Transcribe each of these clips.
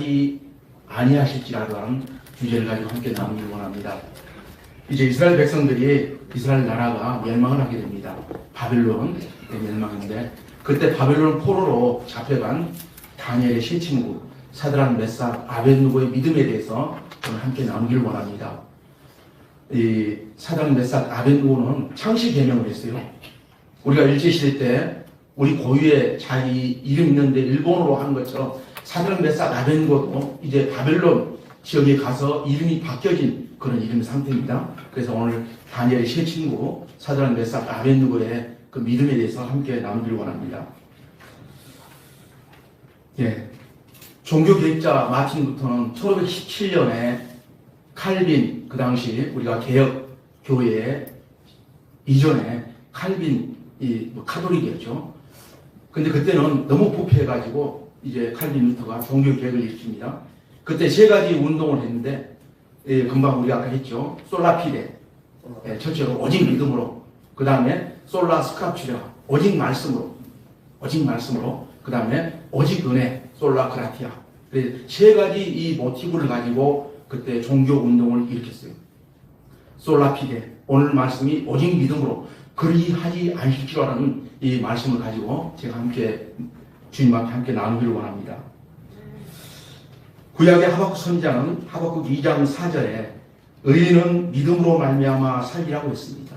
하지 아니하실지라도 하는 주제를 가지고 함께 나누길 원합니다. 이제 이스라엘 백성들이 이스라엘 나라가 멸망을 하게 됩니다. 바벨론 멸망인데 그때 바벨론 포로로 잡혀간 다니엘의 세 친구 사드락, 메삭, 아벳느고의 믿음에 대해서 오늘 함께 나누길 원합니다. 이 사드락, 메삭, 아벳느고는 창시 개명을 했어요. 우리가 일제시대 때 우리 고유의 자기 이름 있는데 일본어로 하는 것처럼 사드락, 메삭, 아벳느고도 이제 바벨론 지역에 가서 이름이 바뀌어진 그런 이름 상태입니다. 그래서 오늘 다니엘의 세 친구 사드락, 메삭, 아벳느고의 그 믿음에 대해서 함께 나누길 원합니다. 예, 종교개혁자 마틴 루터는 1517년에 칼빈, 그 당시 우리가 개혁 교회 이전에 칼빈이 카톨릭이었죠. 근데 그때는 너무 부패해가지고 이제 칼빈 루터가 종교개혁을 일으킵니다. 그때 세 가지 운동을 했는데 금방 우리 아까 했죠. 솔라피데, 첫째로 오직 믿음으로, 그 다음에 솔라 스크립추라, 오직 말씀으로, 그 다음에 오직 은혜, 솔라 그라티아. 세 가지 이 모티브를 가지고 그때 종교 운동을 일으켰어요. 솔라피데, 오늘 말씀이 오직 믿음으로 그리하지 않으실지라는 이 말씀을 가지고 제가 함께 주님과 함께 나누기를 원합니다. 구약의 하박국 선지자는 하박국 2장 4절에 의인은 믿음으로 말미암아 살리라고 했습니다.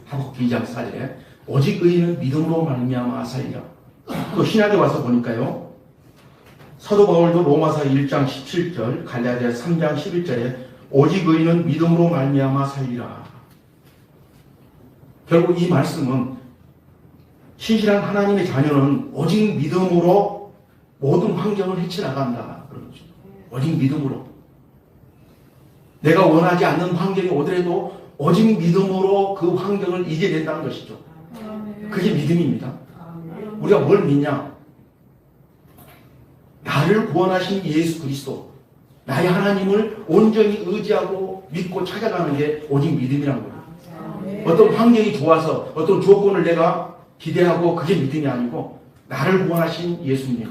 하박국 2장 4절에 오직 의인은 믿음으로 말미암아 살리라. 또 신약에 와서 보니까요. 사도 바울도 로마서 1장 17절, 갈라디아 3장 11절에 오직 의인은 믿음으로 말미암아 살리라. 결국 이 말씀은 신실한 하나님의 자녀는 오직 믿음으로 모든 환경을 헤쳐나간다. 그런 거죠. 오직 믿음으로. 내가 원하지 않는 환경이 오더라도 오직 믿음으로 그 환경을 이겨낸다는 것이죠. 그게 믿음입니다. 우리가 뭘 믿냐? 나를 구원하신 예수 그리스도, 나의 하나님을 온전히 의지하고 믿고 찾아가는 게 오직 믿음이라는 거예요. 어떤 환경이 좋아서 어떤 조건을 내가 기대하고 그게 믿음이 아니고 나를 구원하신 예수님,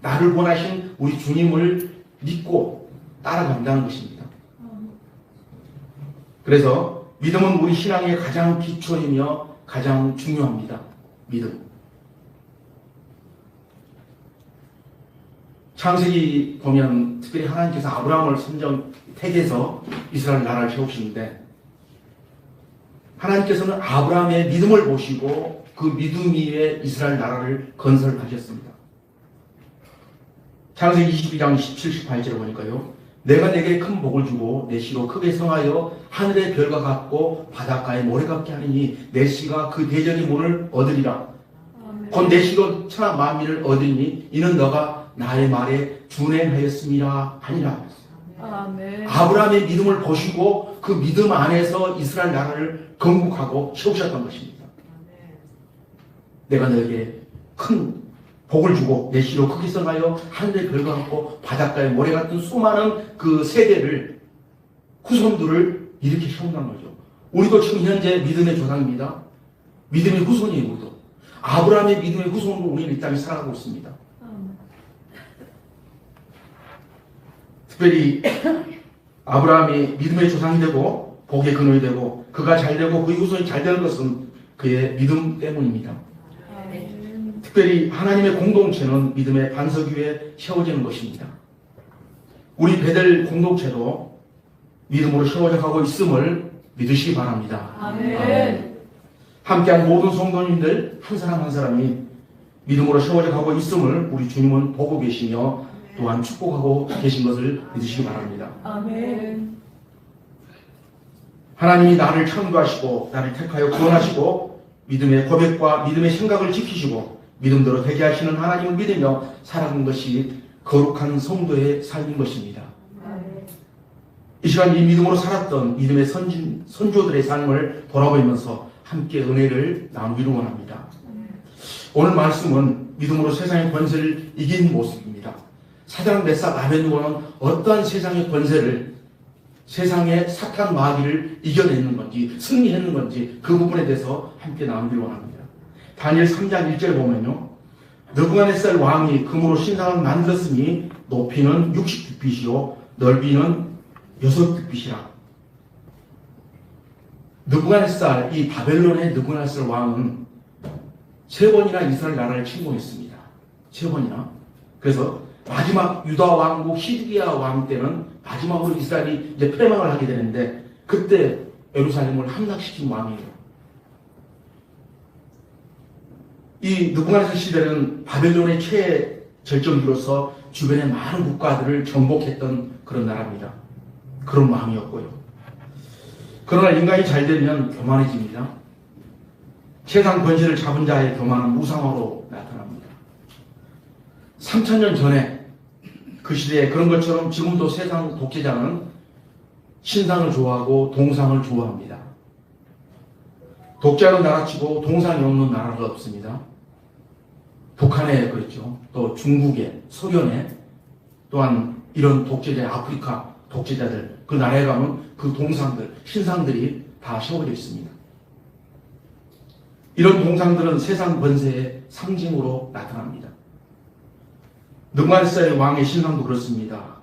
나를 구원하신 우리 주님을 믿고 따라간다는 것입니다. 그래서 믿음은 우리 신앙의 가장 기초이며 가장 중요합니다. 믿음. 창세기 보면 특별히 하나님께서 아브라함을 택해서 이스라엘 나라를 세우시는데 하나님께서는 아브라함의 믿음을 보시고 그 믿음 위에 이스라엘 나라를 건설하셨습니다. 창세기 22장 17, 18절을 보니까요. 내가 내게 큰 복을 주고 내 씨로 크게 성하여 하늘의 별과 같고 바닷가의 모래 같게 하리니 내 씨가 그 대적의 문을 얻으리라. 곧 내 씨로 천하 만민을 얻으리니 이는 너가 나의 말에 준행하였음이라 하니라. 아멘. 아브라함의 믿음을 보시고 그 믿음 안에서 이스라엘 나라를 건국하고 세우셨던 것입니다. 아멘. 내가 너에게 큰 복을 주고 내 씨로 크게 성하여 하늘의 별과 같고 바닷가의 모래 같은 수많은 그 세대를 후손들을 이렇게 세운다는 거죠. 우리도 지금 현재 믿음의 조상입니다. 믿음의 후손이에요. 우리도. 아브라함의 믿음의 후손으로 우리는 이 땅에 살아가고 있습니다. 특별히 아브라함이 믿음의 조상이 되고 복의 근원이 되고 그가 잘 되고 그의 후손이 잘 되는 것은 그의 믿음 때문입니다. 특별히 하나님의 공동체는 믿음의 반석 위에 세워지는 것입니다. 우리 베델 공동체도 믿음으로 세워져 가고 있음을 믿으시기 바랍니다. 아멘. 함께한 모든 성도님들 한 사람 한 사람이 믿음으로 세워져 가고 있음을 우리 주님은 보고 계시며 또한 축복하고 계신 것을 믿으시기 바랍니다. 아멘. 하나님이 나를 창조하시고 나를 택하여 구원하시고 믿음의 고백과 믿음의 생각을 지키시고 믿음대로 되게 하시는 하나님을 믿으며 살아가는 것이 거룩한 성도의 삶인 것입니다. 이 시간 이 믿음으로 살았던 믿음의 선조들의 삶을 돌아보면서 함께 은혜를 나누기를 원합니다. 오늘 말씀은 믿음으로 세상의 권세를 이긴 모습입니다. 사드락, 메삭, 아벳느고는 어떠한 세상의 권세를, 세상의 사탄 마귀를 이겨내는 건지 승리했는 건지 그 부분에 대해서 함께 나누기를 원합니다. 다니엘 3장 1절에 보면요. 느부갓네살 왕이 금으로 신상을 만들었으니 높이는 60규빗이요 넓이는 6규빗이라. 느부갓네살, 이 바벨론의 느부갓네살 왕은 3번이나 이스라엘 나라를 침공했습니다. 3번이나. 그래서 마지막 유다 왕국 시드기야 왕 때는 마지막으로 이스라엘이 이제 패망을 하게 되는데 그때 예루살렘을 함락시킨 왕이에요. 이 느부갓네살 시대는 바벨론의 최절정기로서 주변의 많은 국가들을 정복했던 그런 나라입니다. 그런 왕이었고요. 그러나 인간이 잘 되면 교만해집니다. 세상 권세를 잡은 자의 교만은 무상으로 나타납니다. 3000년 전에 그 시대에 그런 것처럼 지금도 세상 독재자는 신상을 좋아하고 동상을 좋아합니다. 독재하는 나라치고 동상이 없는 나라가 없습니다. 북한에 그렇죠. 또 중국에, 소련에 또한 이런 독재자, 아프리카 독재자들 그 나라에 가면 그 동상들, 신상들이 다 세워져 있습니다. 이런 동상들은 세상 권세의 상징으로 나타납니다. 느부갓네살 왕의 신상도 그렇습니다.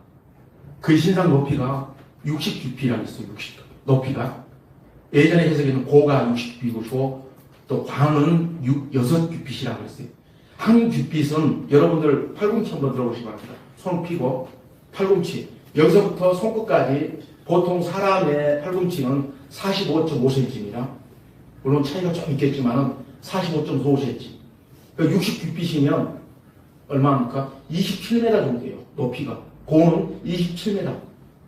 그 신상 높이가 60규빗이라고 있어요. 60 높이가. 예전의 해석에는 고가 60규빗이고 또 광은 6규빗이라고 했어요. 한 규빗은 여러분들 팔꿈치 한번 들어보시기 바랍니다. 손 펴고 팔꿈치. 여기서부터 손끝까지 보통 사람의 팔꿈치는 45.5cm입니다. 물론 차이가 좀 있겠지만 45.5cm. 60규빗이면 얼마입니까? 27m 정도예요. 높이가. 고는 27m.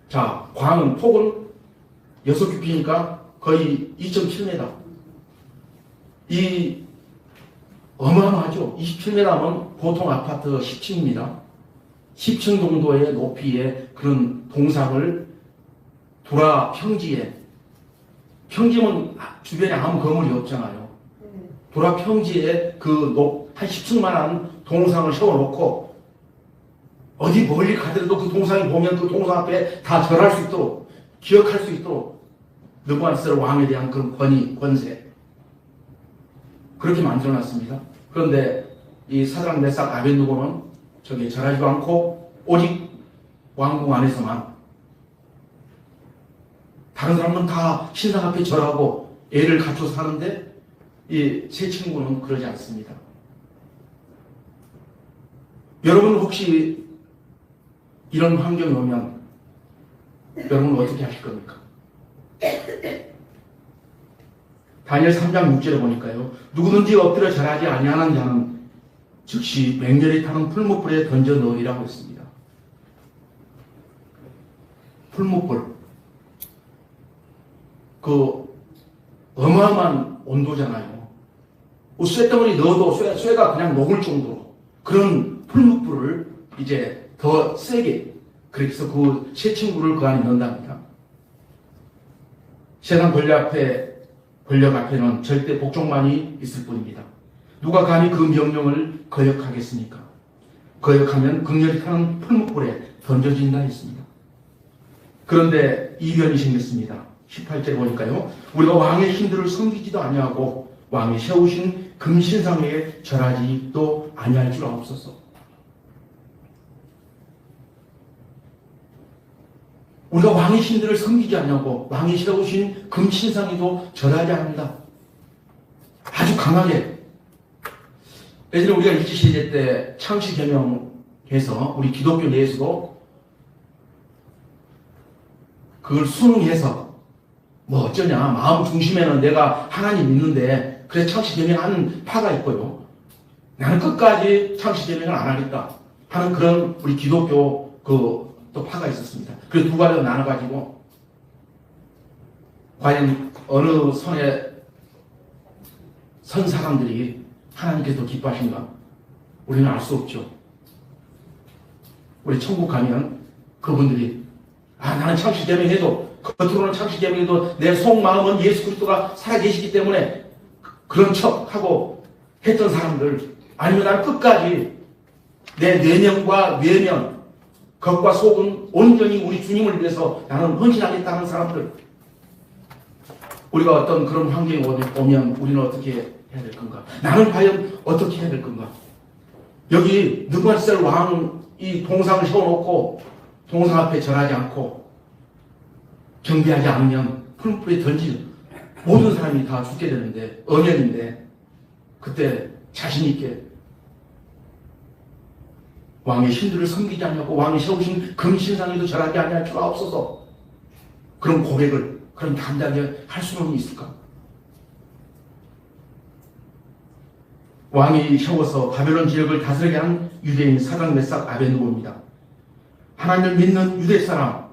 자, 광은 폭은 6규빗이니까 거의 2.7m. 이 어마어마하죠. 27m면 보통 아파트 10층입니다. 10층 정도의 높이의 그런 동상을 도라 평지에, 평지면 주변에 아무 건물이 없잖아요. 도라 평지에 한 10층만한 동상을 세워놓고 어디 멀리 가더라도 그 동상이 보면 그 동상 앞에 다 절할 수 있도록, 기억할 수 있도록 느부갓네살 왕에 대한 그런 권세 그렇게 만들어놨습니다. 그런데 이 사드락 메삭 아벳느고는 저기 절하지도 않고 오직 왕궁 안에서만, 다른 사람은 다 신상 앞에 절하고 애를 갖춰 사는데 이 세 친구는 그러지 않습니다. 여러분 혹시 이런 환경이 오면 여러분은 어떻게 하실 겁니까? 다니엘 3장 6절에 보니까요. 누구든지 엎드려 절하지 아니하는 자는 즉시 맹렬히 타는 풀무불에 던져 넣으리라고 했습니다. 풀무불. 그 어마어마한 온도잖아요. 쇳덩어리 넣어도 쇠가 그냥 녹을 정도로 그런 풀무불을 이제 더 세게, 그래서 그 세 친구를 그 안에 넣는답니다. 세상 권력 앞에는 절대 복종만이 있을 뿐입니다. 누가 감히 그 명령을 거역하겠습니까? 거역하면 극렬히 타는 풀무불에 던져진다 했습니다. 그런데 이변이 생겼습니다. 18절에 보니까요. 우리가 왕의 힘들을 섬기지도 아니하고 왕이 세우신 금신상에 절하지도 아니할 줄 아옵소서. 우리가 왕의 힘들을 섬기지 않냐고 왕이 세우신 금신상에도 절하지 않는다. 아주 강하게. 예전에 우리가 일제시대 때 창시개명해서 우리 기독교 내에서도 그걸 순응해서 뭐 어쩌냐, 마음 중심에는 내가 하나님 믿는데 그래서 창시개명하는 파가 있고요. 나는 끝까지 창시개명을 안 하겠다 하는 그런 우리 기독교 또 파가 있었습니다. 그래서 두 가지로 나눠가지고 과연 어느 선에 선 사람들이 하나님께서 더 기뻐하신가? 우리는 알 수 없죠. 우리 천국 가면 그분들이 나는 창시개명해도, 겉으로는 창시개명해도 내 속마음은 예수 그리스도가 살아계시기 때문에 그런 척하고 했던 사람들, 아니면 난 끝까지 내 내면과 외면, 겉과 속은 온전히 우리 주님을 위해서 나는 헌신하겠다는 사람들, 우리가 어떤 그런 환경이 오면 우리는 어떻게 해야 될 건가? 나는 과연 어떻게 해야 될 건가? 여기 느부갓네살 왕이 동상을 세워놓고 동상 앞에 절하지 않고 경배하지 않으면 풀무불에 던지는 모든 사람이 다 죽게 되는데, 언연인데, 그때 자신있게 왕의 신들을 섬기지 않냐고, 왕이 세우신 금신상에도 절하지 않냐 주가 없어서, 그런 고백을 그런 담대하게 할 수는 있을까? 왕이 세워서 바벨론 지역을 다스리게 한 유대인 사드락 메삭 아벤느고입니다. 하나님을 믿는 유대 사람,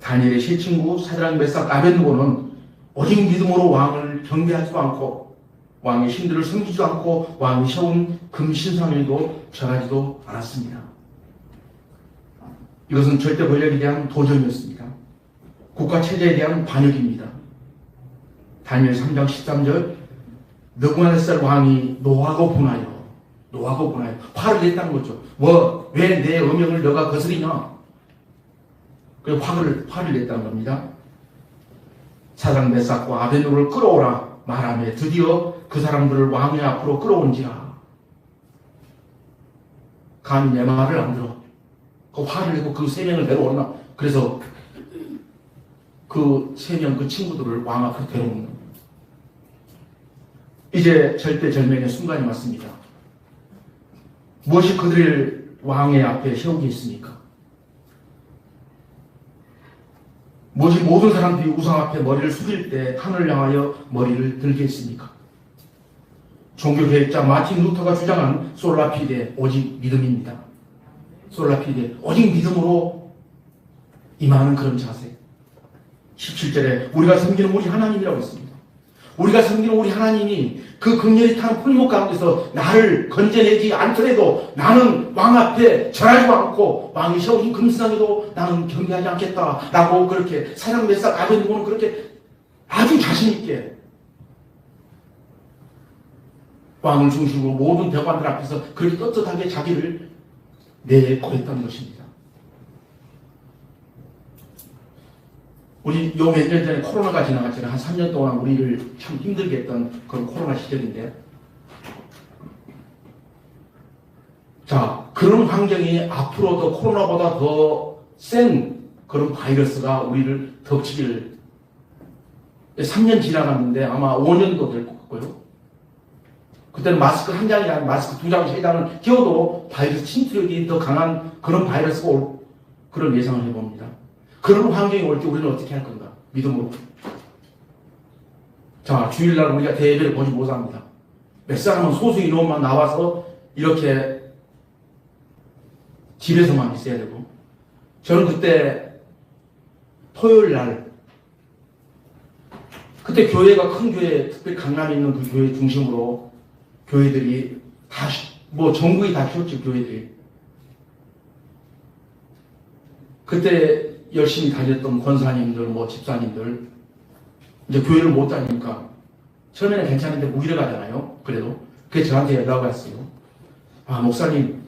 다니엘의 세 친구 사드락 메삭 아벤느고는 오직 믿음으로 왕을 경배하지도 않고 왕의 신들을 섬기지도 않고 왕이 세운 금신상에도 절하지도 않았습니다. 이것은 절대 권력에 대한 도전이었습니다. 국가 체제에 대한 반역입니다. 다니엘 3장 13절, 느부갓네살 왕이 노하고 분하여 화를 냈다는 거죠. 왜 내 어명을 너가 거스리냐? 그래서 화를 냈다는 겁니다. 사드락 메삭과 아벤느고를 끌어오라 말하며 드디어 그 사람들을 왕의 앞으로 끌어온지라. 감히 내 말을 안 들어. 그 화를 내고 그 세 명을 데려오나. 그래서 그 세 명 그 친구들을 왕 앞으로 데려오는 겁니다. 이제 절대절명의 순간이 왔습니다. 무엇이 그들을 왕의 앞에 세우겠습니까? 무엇이 모든 사람들이 우상 앞에 머리를 숙일 때 하늘을 향하여 머리를 들겠습니까? 종교개혁자 마틴 루터가 주장한 솔라피데 오직 믿음입니다. 솔라피데 오직 믿음으로 임하는 그런 자세. 17절에 우리가 섬기는 우리 하나님이라고 했습니다. 우리가 섬기는 우리 하나님이 그 극렬히 타는 풀목 가운데서 나를 건져내지 않더라도 나는 왕 앞에 절하지 않고 왕이 세우신 금신상에도 나는 경배하지 않겠다라고 그렇게 사드락 메삭 아벤느고는 그렇게 아주 자신있게 왕을 중심으로 모든 대관들 앞에서 그렇게 떳떳하게 자기를 내고했다는 것입니다. 우리 요 몇 년 전에 코로나가 지나갔잖아요. 한 3년 동안 우리를 참 힘들게 했던 그런 코로나 시절인데, 자, 그런 환경이 앞으로 더 코로나보다 더 센 그런 바이러스가 우리를 덮치기를 3년 지나갔는데 아마 5년도 될 것 같고요. 그때는 마스크 한 장이 아니라 마스크 두 장, 세 장을 끼워도 바이러스 침투력이 더 강한 그런 바이러스가 올 그런 예상을 해봅니다. 그런 환경이 올 때 우리는 어떻게 할 건가? 믿음으로. 자, 주일날 우리가 대회를 보지 못합니다. 몇 사람은 소수 인원만 나와서 이렇게 집에서만 있어야 되고, 저는 그때 토요일 날, 그때 교회가 큰 교회, 특별히 강남에 있는 그 교회 중심으로 교회들이 다, 전국이 다 키웠죠, 교회들이. 그때 열심히 다녔던 권사님들, 집사님들, 이제 교회를 못 다니니까, 처음에는 괜찮은데 무기를 가잖아요. 그래도. 그게 저한테 연락이 왔어요. 아, 목사님,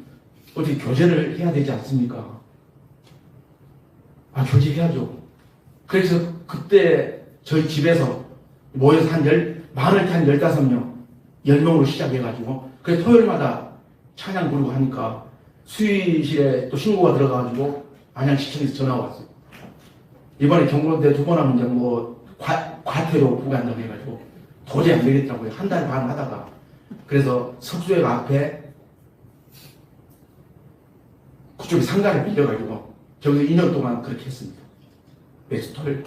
어떻게 교제를 해야 되지 않습니까? 아, 교제해야죠. 그래서 그때 저희 집에서 모여서 많을 때 한 15명, 10명으로 시작해가지고, 그래서 토요일마다 찬양 부르고 하니까 수의실에 또 신고가 들어가가지고 안양시청에서 전화가 왔어요. 이번에 경고대 2번 하면 이제 과태료 부과한다고 해가지고 도저히 안 되겠다고요. 한 달 반 하다가. 그래서 석수역 앞에 그쪽에 상가를 빌려가지고 저기서 2년 동안 그렇게 했습니다. 매주 토요일.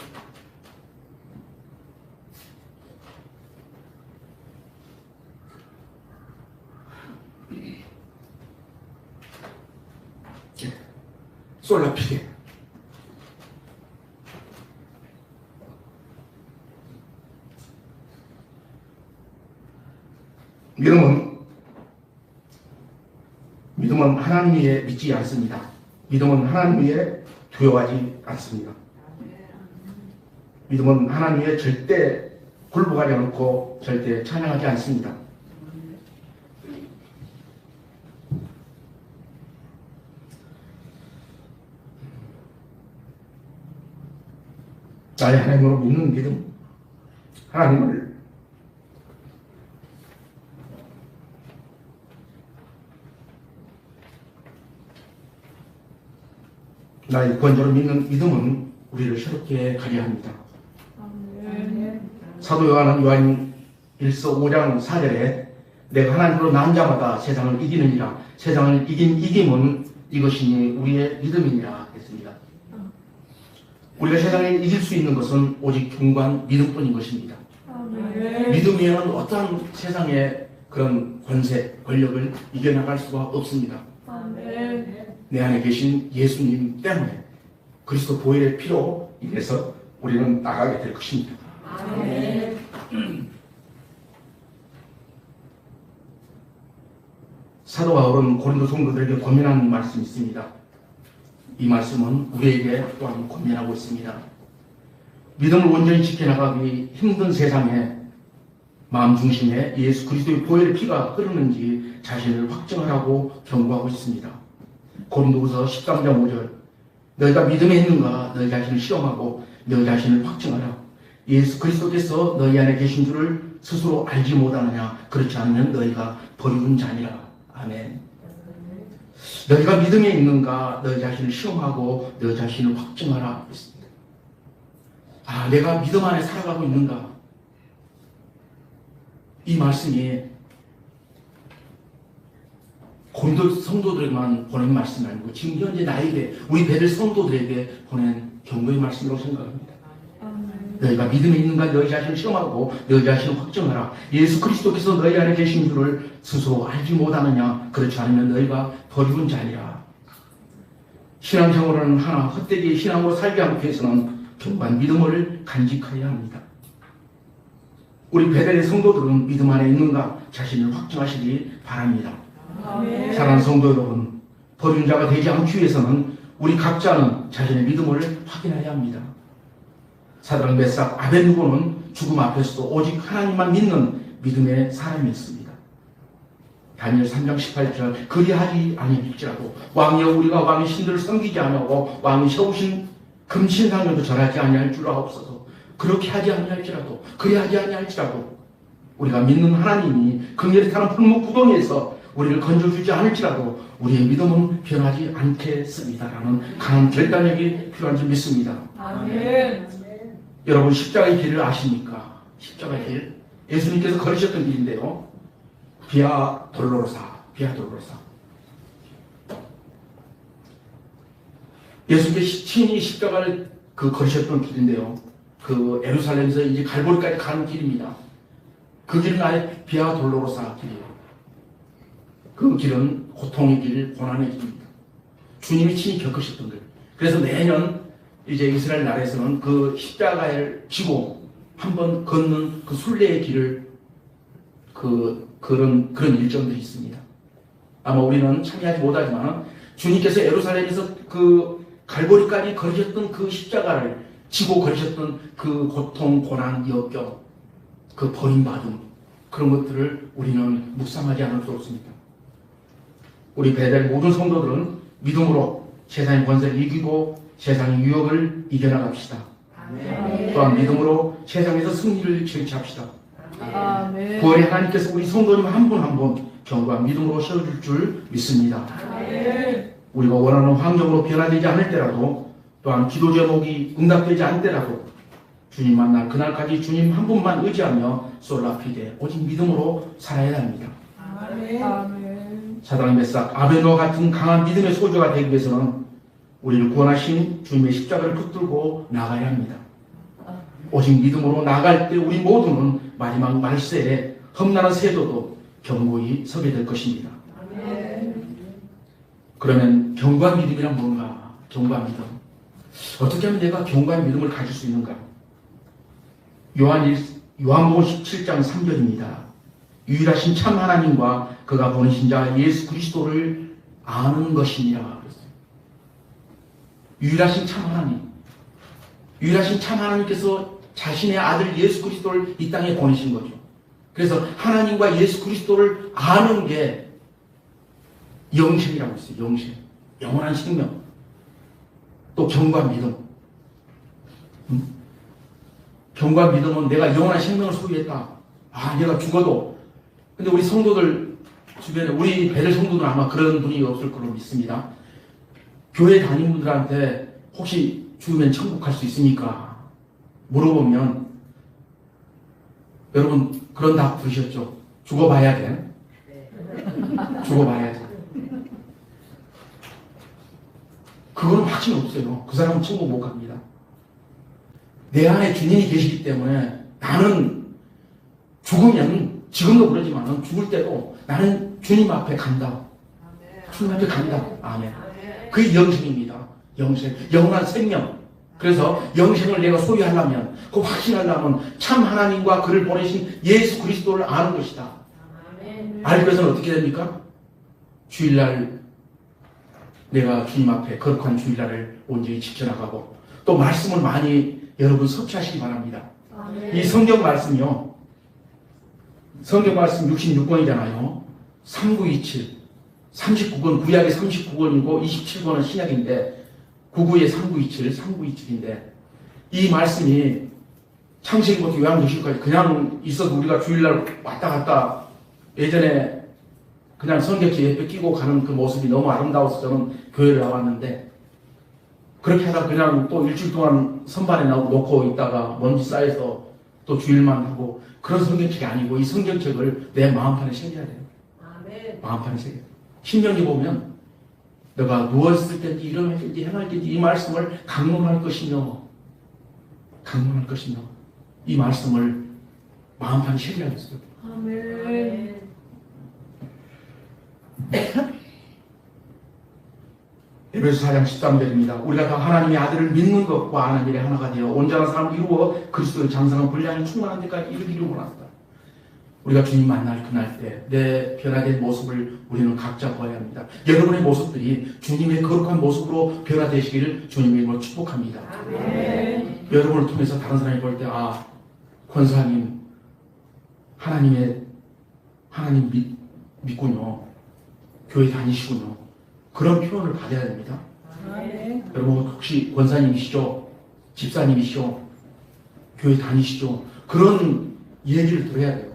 솔라피데. 믿음은 하나님 위에 믿지 않습니다. 믿음은 하나님 위에 두려워하지 않습니다. 믿음은 하나님 위에 절대 굴복하지 않고 절대 찬양하지 않습니다. 나의 하나님으로 믿는 믿음, 하나님을 나의 구원자로 믿는 믿음은 우리를 새롭게 가게 합니다. 사도 요한은 요한 1서 5장 4절에 내가 하나님으로 난 자마다 세상을 이기느니라. 세상을 이긴 이김은 이것이니 우리의 믿음이니라 했습니다. 우리가 세상을 이길 수 있는 것은 오직 경관 믿음뿐인 것입니다. 믿음이면 어떠한 세상의 그런 권세, 권력을 이겨나갈 수가 없습니다. 내 안에 계신 예수님 때문에 그리스도 보혈의 피로 인해서 우리는 나가게 될 것입니다. 사도 바울은 고린도 성도들에게 권면하는 말씀이 있습니다. 이 말씀은 우리에게 또한 권면하고 있습니다. 믿음을 온전히 지켜나가기 힘든 세상에 마음 중심에 예수 그리스도의 보혈의 피가 흐르는지 자신을 확증하라고 경고하고 있습니다. 고린도후서 13장 5절 너희가 믿음에 있는가 너희 자신을 시험하고 너희 자신을 확증하라. 예수 그리스도께서 너희 안에 계신 줄을 스스로 알지 못하느냐. 그렇지 않으면 너희가 버리운 자니라. 아멘. 너희가 믿음에 있는가 너희 자신을 시험하고 너희 자신을 확증하라 했습니다. 아, 내가 믿음 안에 살아가고 있는가? 이 말씀이 고린도 성도들에게만 보낸 말씀이 아니고 지금 현재 나에게 우리 베들 성도들에게 보낸 경고의 말씀이라고 생각합니다. 너희가 믿음에 있는가 너희 자신을 시험하고 너희 자신을 확정하라. 예수 그리스도께서 너희 안에 계신 줄을 스스로 알지 못하느냐. 그렇지 않으면 너희가 버리운 자니라. 신앙생활은 하나 헛되게 신앙으로 살지 않기 위해서는 경관 믿음을 간직해야 합니다. 우리 베델의 성도들은 믿음 안에 있는가 자신을 확정하시기 바랍니다. 사랑하는 성도 여러분, 버린 자가 되지 않기 위해서는 우리 각자는 자신의 믿음을 확인해야 합니다. 사드락 메삭 아벤누고는 죽음 앞에서도 오직 하나님만 믿는 믿음의 사람이었습니다. 다니엘 3장 18절 그리하지 아니할지라도 왕이여 우리가 왕의 신들을 섬기지 아니하고 왕이 세우신 금신상에도 절하지 아니할 줄 아옵소서. 그렇게 하지 아니할지라도 그리하지 아니할지라도 우리가 믿는 하나님이 긍휼히 타는 풀무 구덩이에서 우리를 건져주지 않을지라도 우리의 믿음은 변하지 않겠습니다라는 강한 결단력이 필요한 줄 믿습니다. 아멘. 여러분 십자가의 길을 아십니까? 십자가의 길 예수님께서 걸으셨던 길인데요. 비아 돌로로사 예수님께서 친히 십자가를 걸으셨던 길인데요. 예루살렘에서 이제 갈보리까지 가는 길입니다. 그 길은 아예 비아 돌로로사 길이에요. 그 길은 고통의 길, 고난의 길입니다. 주님이 친히 겪으셨던 길. 그래서 매년 이제 이스라엘 나라에서는 그 십자가를 지고 한번 걷는 그 순례의 길을 그런 일정들이 있습니다. 아마 우리는 참여하지 못하지만 주님께서 예루살렘에서 그 갈보리까지 걸으셨던 그 십자가를 지고 걸으셨던 그 고통, 고난, 역경, 그 버림받음 그런 것들을 우리는 묵상하지 않을 수 없습니다. 우리 베델 모든 성도들은 믿음으로 세상의 권세를 이기고 세상의 유혹을 이겨나갑시다. 아멘. 또한 믿음으로 세상에서 승리를 쟁취합시다. 구원의 하나님께서 우리 성도님 한 분 한 분 경과 믿음으로 세워줄 줄 믿습니다. 아멘. 우리가 원하는 환경으로 변화되지 않을 때라도 또한 기도 제목이 응답되지 않을 때라도 주님 만날 그날까지 주님 한 분만 의지하며 솔라피데 오직 믿음으로 살아야 합니다. 아멘. 사드락 메삭 아벤누와 같은 강한 믿음의 소유가 되기 위해서는 우리를 구원하신 주님의 십자가를 붙들고 나가야 합니다. 오직 믿음으로 나갈 때 우리 모두는 마지막 말세에 험난한 세도도 견고히 서게 될 것입니다. 그러면 견고한 믿음이란 뭔가? 견고한 믿음. 어떻게 하면 내가 견고한 믿음을 가질 수 있는가? 요한복음 17장 3절입니다. 유일하신 참 하나님과 그가 보내신 자 예수 그리스도를 아는 것이니라. 유일하신 참 하나님. 유일하신 참 하나님께서 자신의 아들 예수 그리스도를 이 땅에 보내신 거죠. 그래서 하나님과 예수 그리스도를 아는 게 영생이라고 했어요. 영생. 영원한 생명. 또 견고한 믿음. 견고한 믿음은 내가 영원한 생명을 소유했다. 아, 내가 죽어도. 근데 우리 성도들 주변에 우리 베델 성도들은 아마 그런 분이 없을 거로 믿습니다. 교회 다니는 분들한테 혹시 죽으면 천국 갈 수 있습니까? 물어보면 여러분 그런 답 들으셨죠? 죽어봐야 돼. 죽어봐야 돼. 그거는 확신 없어요. 그 사람은 천국 못 갑니다. 내 안에 주님이 계시기 때문에 나는 죽으면 지금도 그러지만 죽을 때도 나는 주님 앞에 간다. 주님 앞에 간다. 아멘. 그게 영생입니다. 영생. 영원한 생명. 그래서 영생을 내가 소유하려면, 그 확신하려면 참 하나님과 그를 보내신 예수 그리스도를 아는 것이다. 알기 위해서는 어떻게 됩니까? 주일날 내가 주님 앞에 거룩한 주일날을 온전히 지켜나가고 또 말씀을 많이 여러분 섭취하시기 바랍니다. 이 성경 말씀이요. 성경 말씀 66권이잖아요. 3927. 39권, 구약의 39권이고 27권은 신약인데 99의 3927, 3927인데 이 말씀이 창세기부터 요한계시록까지 그냥 있어도 우리가 주일날 왔다 갔다 예전에 그냥 성경책 옆에 끼고 가는 그 모습이 너무 아름다워서 저는 교회를 나왔는데 그렇게 하다 그냥 또 일주일 동안 선반에 놓고 있다가 먼지 쌓여서 또 주일만 하고 그런 성경책이 아니고 이 성경책을 내 마음판에 새겨야 돼요. 마음판에 새겨야 돼요. 신명기 보면 너가 누워있을 때인지 일어날 때인지 행할 때인지 이 말씀을 강론할 것이며 강론할 것이며 이 말씀을 마음판에 새겨야겠어요. 아멘. 에베소 4장 13절입니다. 우리가 다 하나님의 아들을 믿는 것과 아는 일에 하나가 되어 온전한 사람을 이루어 그리스도의 장성한 분량이 충만한 데까지 이르기를 원한다. 우리가 주님 만날 그날 때 내 변화된 모습을 우리는 각자 보아야 합니다. 여러분의 모습들이 주님의 거룩한 모습으로 변화되시기를 주님의 이름으로 축복합니다. 아멘. 여러분을 통해서 다른 사람이 볼 때 권사님 하나님 믿군요. 교회 다니시군요. 그런 표현을 받아야 됩니다. 아멘. 여러분 혹시 권사님이시죠? 집사님이시죠? 교회 다니시죠? 그런 얘기를 들어야 돼요.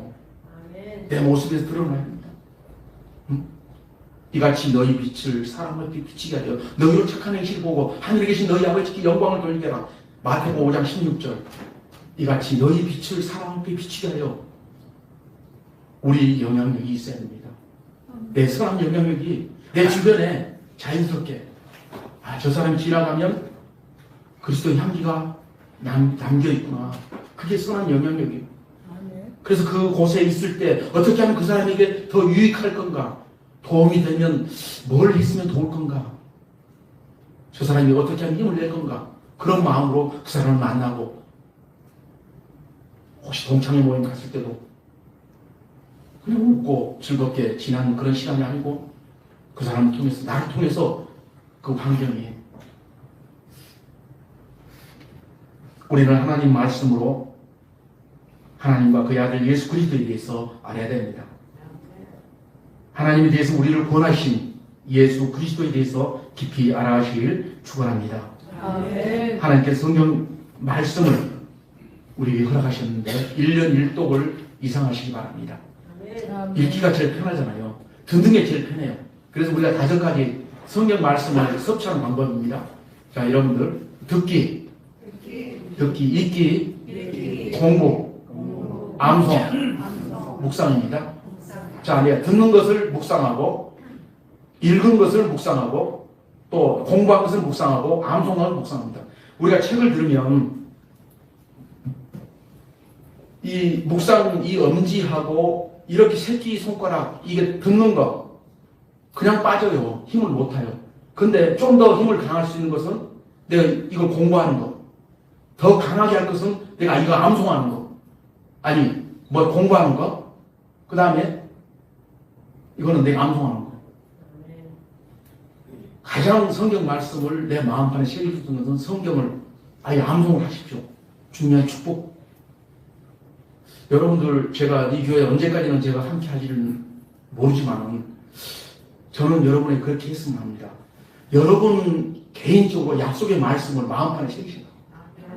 내 모습에서 드러나야 합니다. 이같이 너희 빛을 사람의 빛 비치게 하여 너희로 착한 행실을 보고 하늘에 계신 너희 아버지께 영광을 돌리게 하라. 마태복음 5장 16절. 이같이 너희 빛을 사람의 빛 비치게 하여 우리 영향력이 있어야 됩니다. 내 선한 영향력이 내 주변에 자연스럽게 저 사람이 지나가면 그리스도의 향기가 남겨있구나. 그게 선한 영향력이에요. 그래서 그곳에 있을 때 어떻게 하면 그 사람에게 더 유익할 건가? 도움이 되면 뭘 했으면 좋을 건가? 저 사람이 어떻게 하면 힘을 낼 건가? 그런 마음으로 그 사람을 만나고 혹시 동창회 모임 갔을 때도 그냥 웃고 즐겁게 지난 그런 시간이 아니고 그 사람을 통해서 나를 통해서 그 환경이 우리는 하나님 말씀으로 하나님과 그의 아들 예수 그리스도에 대해서 알아야 됩니다. 하나님에 대해서 우리를 권하신 예수 그리스도에 대해서 깊이 알아가시길 축원합니다. 아멘. 하나님께서 성경 말씀을 우리에게 허락하셨는데 1년 1독을 이상하시기 바랍니다. 아멘. 읽기가 제일 편하잖아요. 듣는 게 제일 편해요. 그래서 우리가 5가지 성경 말씀을 섭취하는 방법입니다. 자, 여러분들 듣기, 읽기, 공부, 암송, 묵상입니다. 자, 듣는 것을 묵상하고, 읽은 것을 묵상하고, 또 공부한 것을 묵상하고, 암송을 묵상합니다. 우리가 책을 들으면 이 묵상, 이 엄지하고 이렇게 새끼 손가락 이게 듣는 거 그냥 빠져요. 힘을 못 타요. 근데 좀 더 힘을 강할 수 있는 것은 내가 이걸 공부하는 거. 더 강하게 할 것은 내가 이거 암송하는 거. 아니, 뭐 공부하는 거. 그 다음에 이거는 내가 암송하는 거. 가장 성경 말씀을 내 마음판에 새겨주는 것은 성경을 아예 암송을 하십시오. 중요한 축복. 여러분들 제가 이 교회 언제까지는 제가 함께 할지는 모르지만 저는 여러분이 그렇게 했으면 합니다. 여러분 개인적으로 약속의 말씀을 마음판에 새기신다.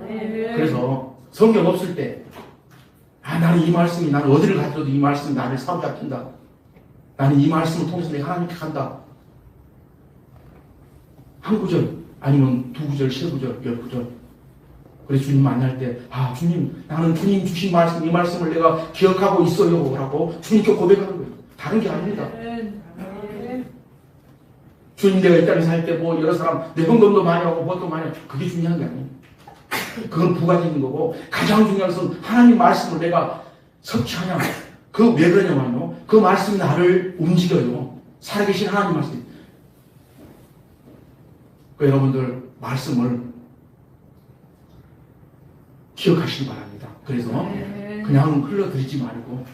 그래서 성경 없을 때 나는 이 말씀이 나는 어디를 가더라도 이 말씀이 나를 사로잡힌다. 나는 이 말씀을 통해서 내가 하나님께 간다. 한 구절 아니면 두 구절, 세 구절, 열 구절. 그래서 주님 만날 때, 아, 주님, 나는 주님 주신 말씀, 이 말씀을 내가 기억하고 있어요. 라고 주님께 고백하는 거예요. 다른 게 아닙니다. 아멘. 주님 내가 이 땅에 살 때 뭐 여러 사람 내 헌금도 많이 하고 뭣도 많이 하고 그게 중요한 게 아니에요. 그건 부가적인 거고 가장 중요한 것은 하나님 말씀을 내가 섭취하냐. 그 왜 그러냐면요. 그 말씀이 나를 움직여요. 살아계신 하나님 말씀. 여러분들 말씀을 기억하시기 바랍니다. 그래서 그냥 흘러들이지 말고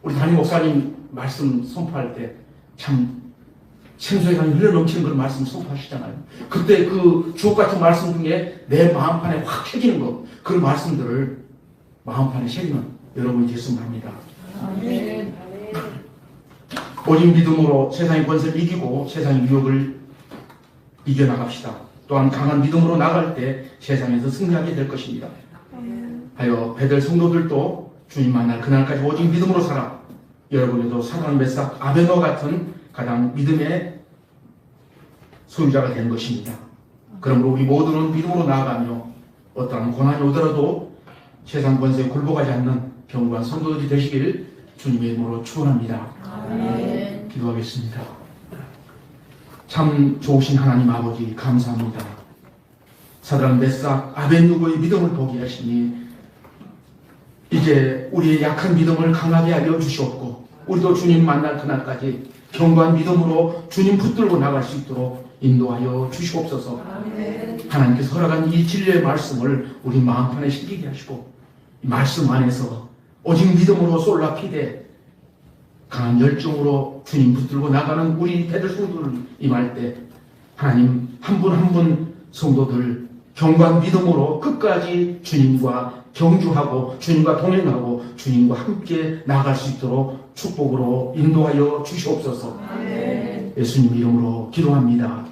우리 담임 목사님 말씀 선포할 때 참 생수의 강이 흘러넘치는 그런 말씀 선포하시잖아요. 그때 그 주옥 같은 말씀 중에 내 마음판에 확 새기는 것, 그 말씀들을 마음판에 새기는 여러분이 됐으면 합니다. 아멘. 오직 믿음으로 세상의 권세를 이기고 세상의 유혹을 이겨나갑시다. 또한 강한 믿음으로 나갈 때 세상에서 승리하게 될 것입니다. 하여 배들 성도들도 주님 만날 그날까지 오직 믿음으로 살아 여러분에도 사랑하는 메삭 아벤노 같은 가장 믿음의 소유자가 되는 것입니다. 그러므로 우리 모두는 믿음으로 나아가며 어떠한 고난이 오더라도 세상 권세에 굴복하지 않는 견고한 성도들이 되시길 주님의 이름으로 축원합니다. 아멘. 기도하겠습니다. 참 좋으신 하나님 아버지 감사합니다. 사랑하는 메삭 아벤누고의 믿음을 보게 하시니 이제 우리의 약한 믿음을 강하게 하여 주시옵고 우리도 주님 만날 그날까지 견고한 믿음으로 주님 붙들고 나갈 수 있도록 인도하여 주시옵소서. 아멘. 하나님께서 허락한 이 진리의 말씀을 우리 마음판에 새기게 하시고 이 말씀 안에서 오직 믿음으로 솔라피되 강한 열정으로 주님 붙들고 나가는 우리 배들 성도를 임할 때 하나님 한 분 한 분 성도들 견고한 믿음으로 끝까지 주님과 경주하고 주님과 동행하고 주님과 함께 나아갈 수 있도록 축복으로 인도하여 주시옵소서. 아멘. 예수님 이름으로 기도합니다.